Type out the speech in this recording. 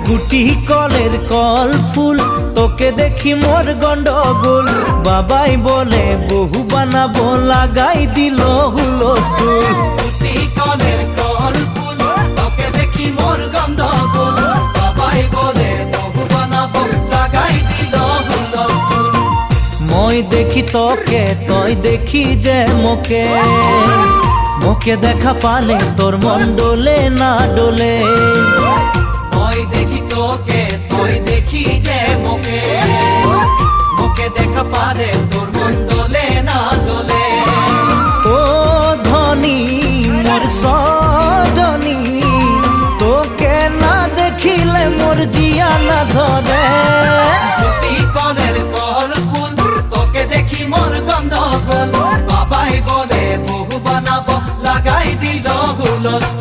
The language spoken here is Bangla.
গুটি কলের কল ফুল, তোকে দেখি মোর গন্ডগোল। বাবাই বলে বহু বানাবো, লাগাই দিল হুলস্থুল। গুটি কলের কল ফুল, তোকে দেখি মোর গন্ডগোল। বাবাই বলে বহু বানাবো, লাগাই দিল হুলস্থুল। মই দেখি তোকে, তই দেখি যে মোকে, মোকে দেখা পালে তোর মন ডোলে না ডোলে। মই দেখি তোকে, তুই দেখি যে মোকে, মোকে দেখা পারে তোর মন দোলে না দোলে। ও ধনী মোর সজনী, তোকে না দেখিলে মোর জিয়া না ধরে। গুটি কলের কল ফুল, তোকে দেখি মোর গন্ডগোল। বাবাই বলে বহু বানাবো, লাগাই দিল হুলস্থুল।